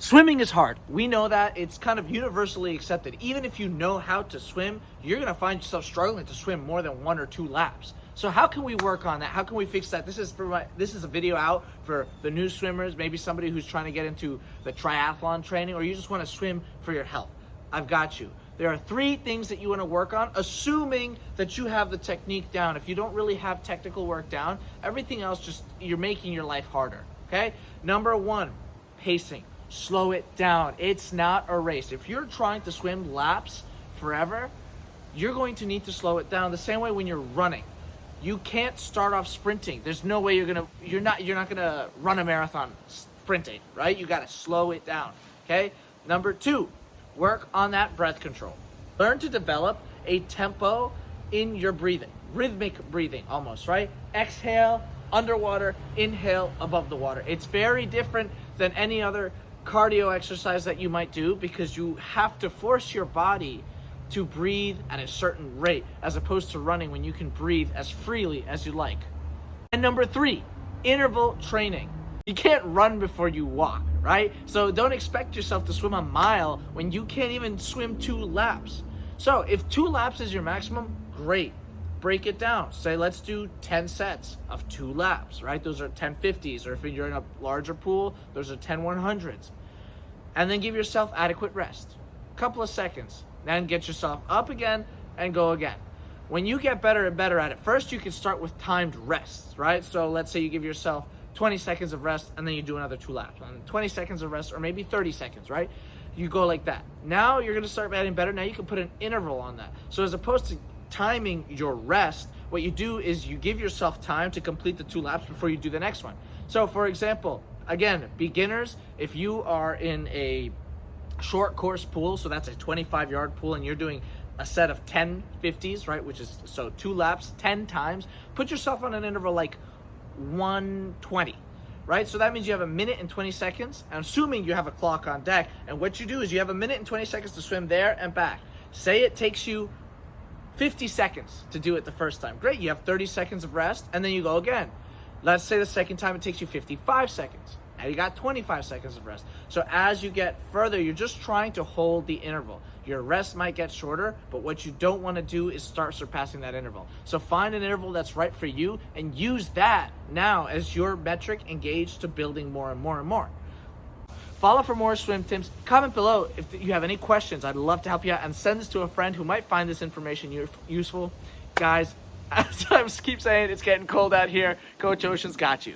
Swimming is hard. We know that. It's kind of universally accepted. Even if you know how to swim, you're going to find yourself struggling to swim more than 1 or 2 laps. So how can we work on that? How can we fix that? This is a video out for the new swimmers, maybe somebody who's trying to get into the triathlon training, or you just want to swim for your health. I've got you. There are 3 things that you want to work on, assuming that you have the technique down. If you don't really have technical work down, everything else you're making your life harder, okay? Number 1, pacing. Slow it down. It's not a race. If you're trying to swim laps forever, you're going to need to slow it down. The same way when you're running. You can't start off sprinting. There's no way you're not gonna run a marathon sprinting, right? You gotta slow it down. Okay? Number 2, work on that breath control. Learn to develop a tempo in your breathing. Rhythmic breathing almost, right? Exhale underwater, inhale above the water. It's very different than any other cardio exercise that you might do, because you have to force your body to breathe at a certain rate, as opposed to running when you can breathe as freely as you like. And number 3, interval training. You can't run before you walk, right? So don't expect yourself to swim a mile when you can't even swim 2 laps. So if 2 laps is your maximum, great. Break it down. Say, let's do 10 sets of 2 laps, right? Those are 10 50s, or if you're in a larger pool, those are 10 100s. And then give yourself adequate rest. Couple of seconds. Then get yourself up again and go again. When you get better and better at it, first you can start with timed rests, right? So let's say you give yourself 20 seconds of rest and then you do another 2 laps. And 20 seconds of rest, or maybe 30 seconds, right? You go like that. Now you're gonna start getting better. Now you can put an interval on that. So as opposed to timing your rest, what you do is you give yourself time to complete the 2 laps before you do the next one. So for example, again, beginners, if you are in a short course pool, so that's a 25-yard pool, and you're doing a set of 10 50s, right, which is so 2 laps 10 times, put yourself on an interval like 120, right? So that means you have 1 minute and 20 seconds, and assuming you have a clock on deck, and what you do is you have 1 minute and 20 seconds to swim there and back. Say it takes you 50 seconds to do it the first time. Great, you have 30 seconds of rest, and then you go again. Let's say the second time it takes you 55 seconds. Now you got 25 seconds of rest. So as you get further, you're just trying to hold the interval. Your rest might get shorter, but what you don't want to do is start surpassing that interval. So find an interval that's right for you and use that now as your metric, engaged to building more and more and more. Follow for more swim tips. Comment below if you have any questions. I'd love to help you out, and send this to a friend who might find this information useful. Guys, as I keep saying, it's getting cold out here. Coach Ocean's got you.